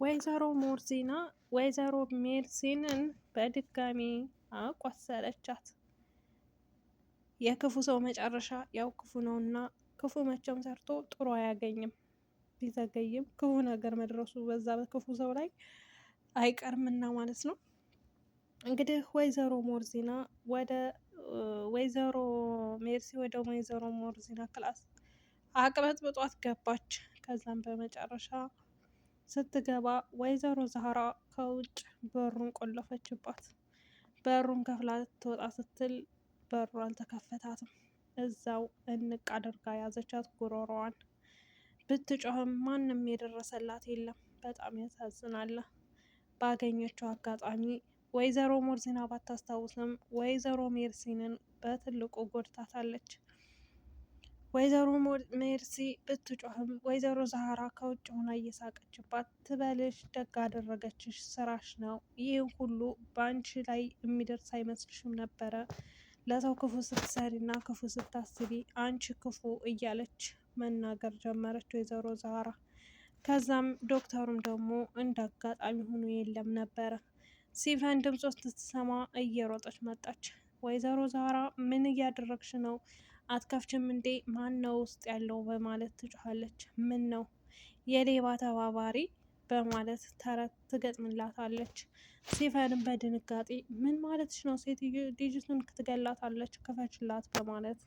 ወይዘሮ ሞርዚና ወይዘሮ ሜርሲንን በድጋሚ አቆሰለቻት። የክፉ ሰው መጨረሻ ያው ክፉ ነውና ክፉ መቼም ሰርቶ ጥሩ አያገኝም። ቢዘገይም ክፉ ነገር መድረሱ በዛ በክፉ ሰው ላይ አይቀርምና ማለት ነው። እንግዲህ ወይዘሮ ሞርዚና ወደ ወይዘሮ ሜርሲ ወደ ወይዘሮ ሞርዚና ክላስ አቅበጥብጧት ገባች። ከዛም በመጨረሻ ስትገባ ወይዘሮ ዛህራ ከውጭ በሩን ቆለፈችባት። በሩን ከፍላ ትወጣ ስትል በሩ አልተከፈታትም። እዛው እንቅ አድርጋ ያዘቻት ጉሮሮዋን። ብትጮህም ማንም የደረሰላት የለም። በጣም ያሳዝናል። ባገኘችው አጋጣሚ ወይዘሮ ሞርዚና ባታስታውስም ወይዘሮ ሜርሲንን በትልቁ ጎድታታለች። ወይዘሮ ሜርሲ ብትጮህም ወይዘሮ ዛህራ ከውጭ ሆና እየሳቀችባት ትበልሽ ደግ አደረገችሽ፣ ስራሽ ነው። ይህ ሁሉ በአንቺ ላይ የሚደርስ አይመስልሽም ነበረ? ለሰው ክፉ ስትሰሪ እና ክፉ ስታስቢ አንቺ ክፉ እያለች መናገር ጀመረች ወይዘሮ ዛህራ። ከዛም ዶክተሩም ደግሞ እንደ አጋጣሚ ሆኖ የለም ነበረ። ሲፈን ድምፅ ስትሰማ እየሮጠች መጣች። ወይዘሮ ዛህራ ምን እያደረግሽ ነው? አትከፍችም እንዴ? ማን ነው ውስጥ ያለው? በማለት ትጮኻለች። ምን ነው የሌባ ተባባሪ በማለት ተረት ትገጥምላታለች። ሲፈንም በድንጋጤ ምን ማለትሽ ነው? ሴትዮ ልጅቱን ትገላታለች፣ ክፈችላት በማለት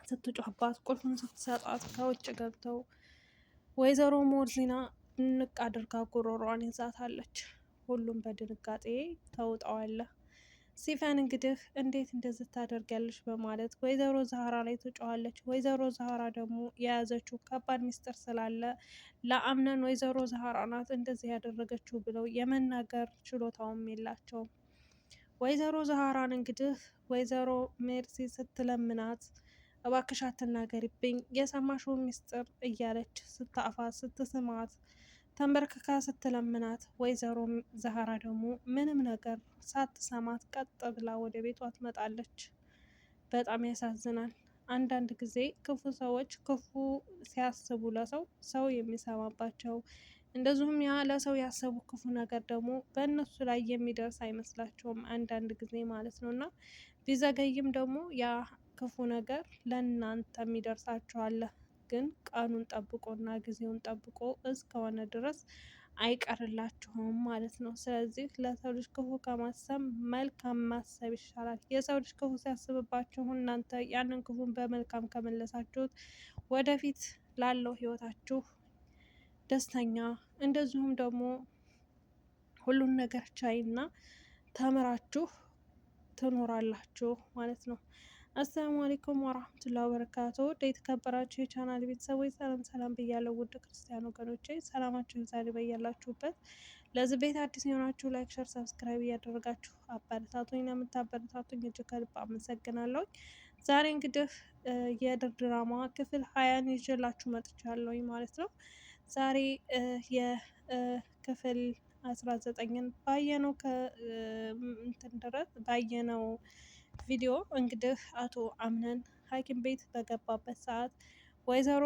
ስትጮህባት ቁልፉን ስትሰጣት ከውጭ ገብተው ወይዘሮ ሞርዚና ንቅ አድርጋ ጉሮሯን ይዛታለች። ሁሉም በድንጋጤ ተውጠዋል። ሲፈን እንግዲህ እንዴት እንደዚህ ታደርጊያለሽ በማለት ወይዘሮ ዛህራ ላይ ትጮኻለች። ወይዘሮ ዛህራ ደግሞ የያዘችው ከባድ ሚስጥር ስላለ ለአምነን ወይዘሮ ዛህራ ናት እንደዚህ ያደረገችው ብለው የመናገር ችሎታውም የላቸውም። ወይዘሮ ዛህራን እንግዲህ ወይዘሮ ሜርሲ ስትለምናት እባክሽ አትናገሪብኝ የሰማሽው ሚስጥር እያለች ስታፋ ስትስማት ተንበርክካ ስትለምናት ወይዘሮ ዛህራ ደግሞ ምንም ነገር ሳትሰማት ቀጥ ብላ ወደ ቤቷ ትመጣለች። በጣም ያሳዝናል። አንዳንድ ጊዜ ክፉ ሰዎች ክፉ ሲያስቡ ለሰው ሰው የሚሰማባቸው እንደዚሁም ያ ለሰው ያሰቡ ክፉ ነገር ደግሞ በእነሱ ላይ የሚደርስ አይመስላቸውም አንዳንድ ጊዜ ማለት ነው። እና ቢዘገይም ደግሞ ያ ክፉ ነገር ለእናንተ የሚደርሳችኋል። ግን ቀኑን ጠብቆና ጊዜውን ጠብቆ እስከሆነ ድረስ አይቀርላችሁም ማለት ነው። ስለዚህ ለሰው ልጅ ክፉ ከማሰብ መልካም ማሰብ ይሻላል። የሰው ልጅ ክፉ ሲያስብባችሁ እናንተ ያንን ክፉን በመልካም ከመለሳችሁት ወደፊት ላለው ህይወታችሁ ደስተኛ እንደዚሁም ደግሞ ሁሉን ነገር ቻይና ተምራችሁ ትኖራላችሁ ማለት ነው። አሰላሙ አለይኩም ወራህመቱላሂ ወበረካቱ። የተከበራችሁ የቻናል ቤተሰቦች ሰላም ሰላም ብያለሁ። ውድ ክርስቲያን ወገኖቼ ሰላማችሁ ይብዛልኝ በያላችሁበት። ለዚህ ቤት አዲስ የሆናችሁ ላይክ፣ ሸር፣ ሰብስክራይብ እያደረጋችሁ አበረታቱኝ። ለምታበረታቱኝ እጅግ ከልብ አመሰግናለሁ። ዛሬ እንግዲህ የድር ድራማ ክፍል 20ን ይዤላችሁ መጥቻለሁ ማለት ነው። ዛሬ የክፍል 19ን ባየነው ከእንትን ድረስ ባየነው ቪዲዮ እንግዲህ አቶ አምነን ሐኪም ቤት በገባበት ሰዓት ወይዘሮ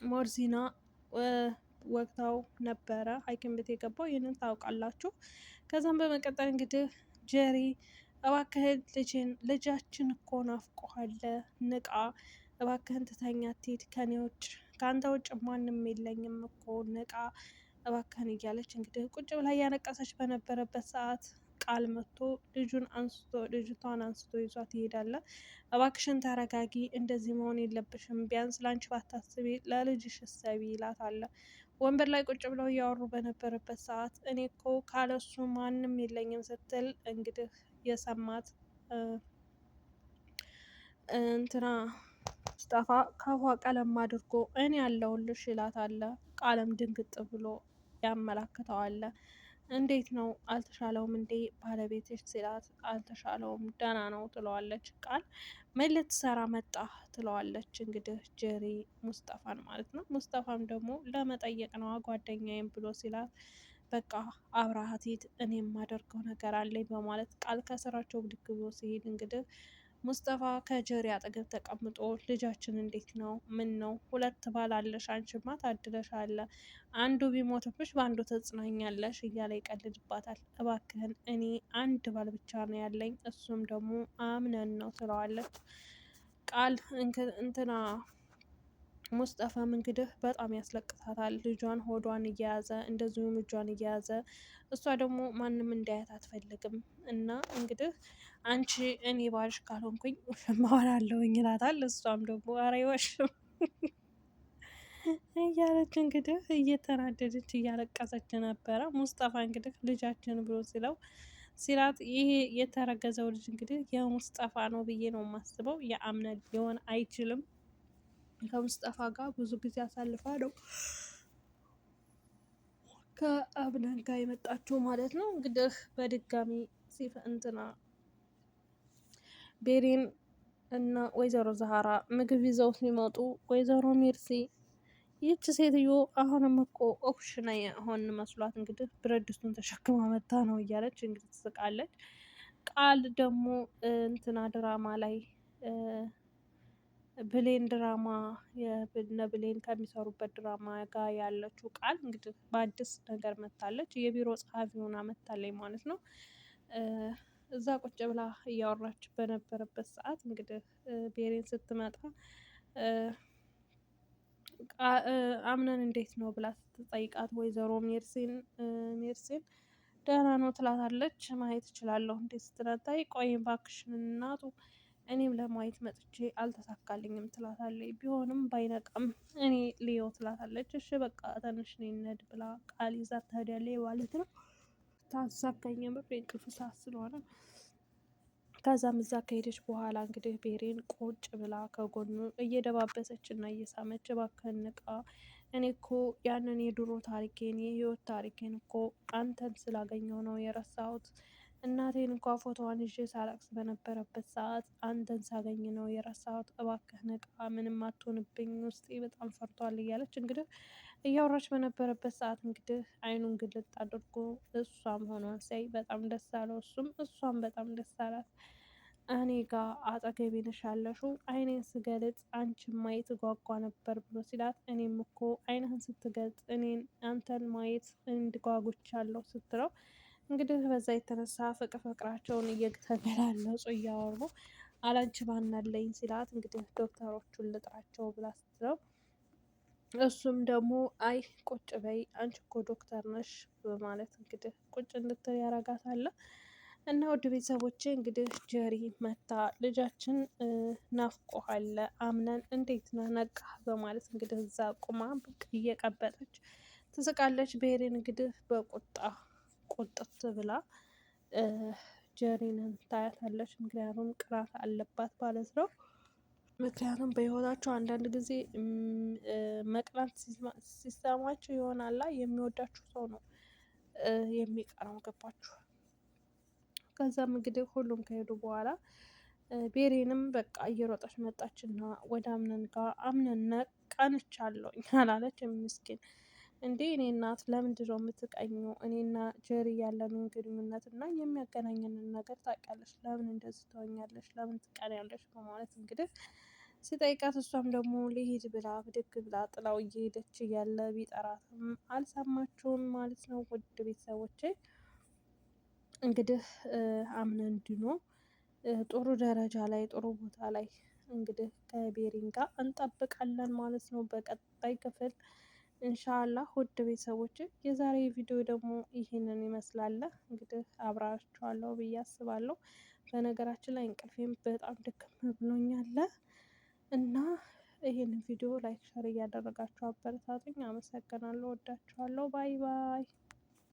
ሞርዚና ወቅታው ነበረ ሐኪም ቤት የገባው ይህንን ታውቃላችሁ። ከዛም በመቀጠል እንግዲህ ጀሪ እባክህን ልጃችን እኮ ናፍቆሃል፣ ንቃ እባክህን ትተኛ አትሂድ፣ ከኔ ውጭ ከአንተ ውጭ ማንም የለኝም እኮ ንቃ እባክህን እያለች እንግዲህ ቁጭ ብላ እያነቀሰች በነበረበት ሰዓት ቃል መጥቶ ልጅቷን አንስቶ ይዟት ይሄዳል። እባክሽን ተረጋጊ፣ እንደዚህ መሆን የለብሽም፣ ቢያንስ ላንቺ ባታስቢ ለልጅሽ እሰቢ ይላታል። ወንበር ላይ ቁጭ ብለው እያወሩ በነበረበት ሰዓት እኔ እኮ ካለሱ ማንም የለኝም ስትል እንግዲህ የሰማት እንትና ሙስጠፋ ከፏ ቀለም አድርጎ እኔ ያለሁልሽ ይላታል። ቃለም ድንግጥ ብሎ ያመላክተዋል። እንዴት ነው አልተሻለውም እንዴ ባለቤትሽ ሲላት አልተሻለውም ደህና ነው ትለዋለች። ቃል ምን ልትሰራ መጣ ትለዋለች። እንግዲህ ጀሪ ሙስጠፋን ማለት ነው። ሙስጠፋም ደግሞ ለመጠየቅ ነው ጓደኛዬም ብሎ ሲላት በቃ አብረሃት ሂድ እኔ የማደርገው ነገር አለኝ በማለት ቃል ከስራቸው ብድግ ብሎ ሲሄድ እንግዲህ ሙስጠፋ ከጀሪ አጠገብ ተቀምጦ ልጃችን እንዴት ነው? ምን ነው? ሁለት ባል አለሽ፣ አንቺማ ታድለሻል። አንዱ ቢሞትብሽ በአንዱ ትጽናኛለሽ እያለ ይቀልድባታል። እባክህን እኔ አንድ ባል ብቻ ነው ያለኝ፣ እሱም ደግሞ አምነን ነው ትለዋለች። ቃል እንትና ሙስጠፋም እንግዲህ በጣም ያስለቅሳታል። ልጇን ሆዷን እየያዘ እንደዚሁም እጇን እየያዘ እሷ ደግሞ ማንም እንዳያት አትፈልግም። እና እንግዲህ አንቺ እኔ ባልሽ ካልሆንኩኝ ውሽማ ሆናለሁኝ ይላታል። እሷም ደግሞ ኧረ አይዋሽም እያለች እንግዲህ እየተናደደች እያለቀሰች ነበረ። ሙስጠፋ እንግዲህ ልጃችን ብሎ ሲላት ይሄ የተረገዘው ልጅ እንግዲህ የሙስጠፋ ነው ብዬ ነው የማስበው። የአምነ ሊሆን አይችልም። ከሙስጠፋ ጋር ብዙ ጊዜ አሳልፋ ነው ከአብነን ጋር የመጣችው ማለት ነው። እንግዲህ በድጋሚ እንትና ቤሬን እና ወይዘሮ ዛሃራ ምግብ ይዘው ሲመጡ ወይዘሮ ሜርሲ ይህች ሴትዮ አሁንም እኮ ኦፕሽን ሆን መስሏት እንግዲህ ብረት ድስቱን ተሸክማ መታ ነው እያለች እንግዲህ ትስቃለች። ቃል ደግሞ እንትና ድራማ ላይ ብሌን ድራማ የነ ብሌን ከሚሰሩበት ድራማ ጋር ያለችው ቃል እንግዲህ በአዲስ ነገር መታለች። የቢሮ ጸሐፊ ሆና መታለች ማለት ነው። እዛ ቁጭ ብላ እያወራች በነበረበት ሰዓት እንግዲህ ቤሬን ስትመጣ አምነን እንዴት ነው ብላ ስትጠይቃት ወይዘሮ ሜርሲን ደህና ነው ትላታለች። ማየት እችላለሁ እንዴት ስትላታይ ቆይ እባክሽን እናቱ እኔም ለማየት መጥቼ አልተሳካልኝም ትላታለች። ቢሆንም ባይነቃም እኔ ልየው ትላታለች። እሺ በቃ ትንሽ እንሂድ ብላ ቃል ይዛት ትሄዳለች ማለት ነው። ታሳካኝ ምር እንቅልፍ ሰዓት ስለሆነ ከዛም እዛ ከሄደች በኋላ እንግዲህ ቤሬን ቁጭ ብላ ከጎኑ እየደባበሰች እና እየሳመች እባክህን ንቃ፣ እኔ እኮ ያንን የድሮ ታሪኬን የህይወት ታሪኬን እኮ አንተን ስላገኘው ነው የረሳሁት። እናቴን እንኳ ፎቶዋን ይዤ ሳለቅስ በነበረበት ሰዓት አንተን ሳገኝ ነው የረሳሁት። እባክህ ንቃ፣ ምንም አትሆንብኝ፣ ውስጤ በጣም ፈርቷል እያለች እንግዲህ እያወራች በነበረበት ሰዓት እንግዲህ አይኑን ግልጥ አድርጎ እሷም ሆኗን ሲያይ በጣም ደስ አለው። እሷም በጣም ደስ አላት። እኔ ጋር አጠገቤ ነሽ ያለሽው፣ አይኔን ስገልጥ አንቺን ማየት ጓጓ ነበር ብሎ ሲላት፣ እኔም እኮ አይንህን ስትገልጥ እኔን አንተን ማየት እንድጓጉቻለሁ ስትለው እንግዲህ በዛ የተነሳ ፍቅራቸውን እየተገላለጹ እያወሩ አላንቺ ባናለኝ ሲላት እንግዲህ ዶክተሮቹን ልጥራቸው ብላ ስትለው እሱም ደግሞ አይ ቁጭ በይ አንቺ እኮ ዶክተር ነሽ በማለት እንግዲህ ቁጭ እንድትል ያረጋታል። እና ውድ ቤተሰቦቼ እንግዲህ ጀሪ መታ ልጃችን ናፍቆሃል አምነን እንዴት ነህ ነቃህ በማለት እንግዲህ እዛ ቁማ ብቅ እየቀበጠች ትስቃለች። ብሄሬን እንግዲህ በቁጣ ቁጥት ብላ ጀሪንን ታያታለች። ምክንያቱም ቅናት አለባት ማለት ነው። ምክንያቱም በህይወታቸው አንዳንድ ጊዜ መቅናት ሲሰማቸው ይሆናላ የሚወዳችሁ ሰው ነው የሚቀናው። ገባችሁ? ከዛም እንግዲህ ሁሉም ከሄዱ በኋላ ቤሬንም በቃ እየሮጠች መጣችና ወደ አምነን ጋር አምነን ቀንቻለሁኝ አላለች። ምስኪን እንዴ እኔ እናት ለምንድን ነው የምትቀኙ? እኔና ጀሪ ያለንን ግንኙነት እና የሚያገናኘንን ነገር ታውቂያለሽ፣ ለምን እንደዚህ ትሆኛለሽ? ለምን ትቀሪያለሽ? በማለት እንግዲህ ሲጠይቃት እሷም ደግሞ ልሂድ ብላ ብድግ ብላ ጥላው እየሄደች እያለ ቢጠራትም አልሰማችውም ማለት ነው። ውድ ቤተሰቦቼ እንግዲህ አምነን ድኖ ጥሩ ደረጃ ላይ ጥሩ ቦታ ላይ እንግዲህ ከቤሪን ጋር እንጠብቃለን ማለት ነው በቀጣይ ክፍል ኢንሻአላህ። ውድ ቤተሰቦች የዛሬ ቪዲዮ ደግሞ ይህንን ይመስላል። እንግዲህ አብራችኋለሁ ብዬ አስባለሁ። በነገራችን ላይ እንቅልፌም በጣም ድክም ብሎኛል እና ይህንን ቪዲዮ ላይክ ሸር እያደረጋችሁ አበረታቱኝ። አመሰግናለሁ። ወዳችኋለሁ። ባይ ባይ